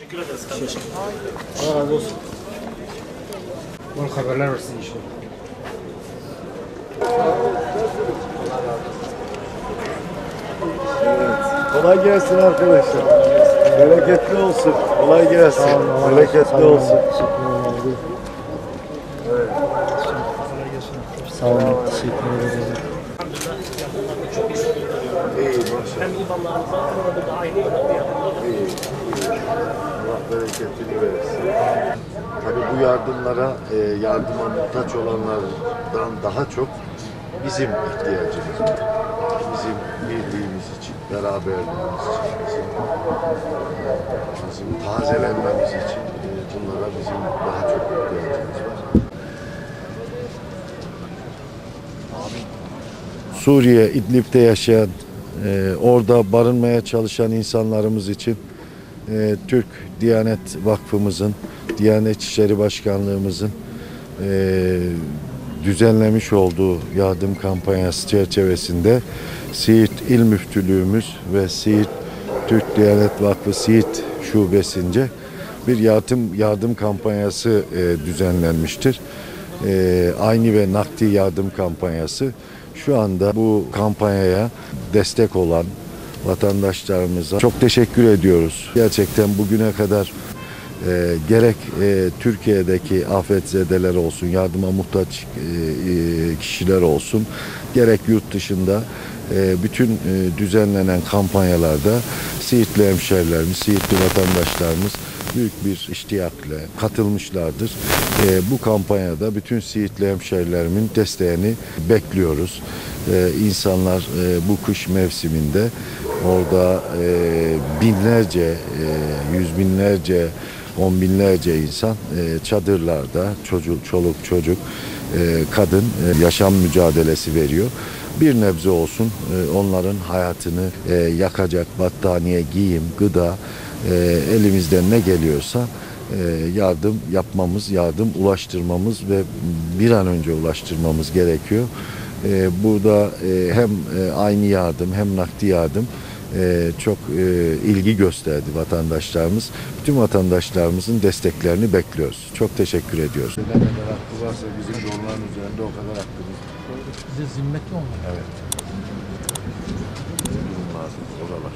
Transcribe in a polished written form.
Teşekkür ederiz kardeşim. Allah razı olsun. Bol haberler versin inşallah. Kolay gelsin arkadaşlar. Bereketli olsun. Kolay gelsin. Bereketli olsun. Evet. Sağ olun. Teşekkür ederim. İyi maşallah. Hem imamlarımıza hem de aynı yapıyorlar. İyi. Allah bereketini versin. Tabii bu yardımlara, yardıma muhtaç olanlardan daha çok bizim ihtiyacımız var. Bizim birliğimiz için, beraberliğimiz için, bizim tazelenmemiz için bunlara bizim daha çok ihtiyacımız var. Suriye, İdlib'de yaşayan, orada barınmaya çalışan insanlarımız için Türk Diyanet Vakfımızın, Diyanet İşleri Başkanlığımızın düzenlemiş olduğu yardım kampanyası çerçevesinde Siirt İl Müftülüğümüz ve Siirt Türk Diyanet Vakfı Siirt Şubesince bir yardım kampanyası düzenlenmiştir. Aynı ve nakdi yardım kampanyası. Şu anda bu kampanyaya destek olan vatandaşlarımıza çok teşekkür ediyoruz. Gerçekten bugüne kadar gerek Türkiye'deki afetzedeler olsun, yardıma muhtaç kişiler olsun, gerek yurt dışında bütün düzenlenen kampanyalarda Siirtli hemşehrilerimiz, Siirtli vatandaşlarımız büyük bir iştiyakla katılmışlardır. Bu kampanyada bütün Siirtli hemşehrilerimin desteğini bekliyoruz. İnsanlar bu kış mevsiminde orada binlerce, yüz binlerce, on binlerce insan çadırlarda, çoluk çocuk, kadın yaşam mücadelesi veriyor. Bir nebze olsun onların hayatını yakacak battaniye, giyim, gıda, elimizden ne geliyorsa yardım yapmamız, yardım ulaştırmamız ve bir an önce ulaştırmamız gerekiyor. Burada hem aynı yardım hem nakdi yardım çok ilgi gösterdi vatandaşlarımız. Bütün vatandaşlarımızın desteklerini bekliyoruz. Çok teşekkür ediyoruz. Ne kadar hakkı varsa bizim de onların üzerinde o kadar hakkımız var. Bize zimmetli olmalı. Evet. Lazım oralar.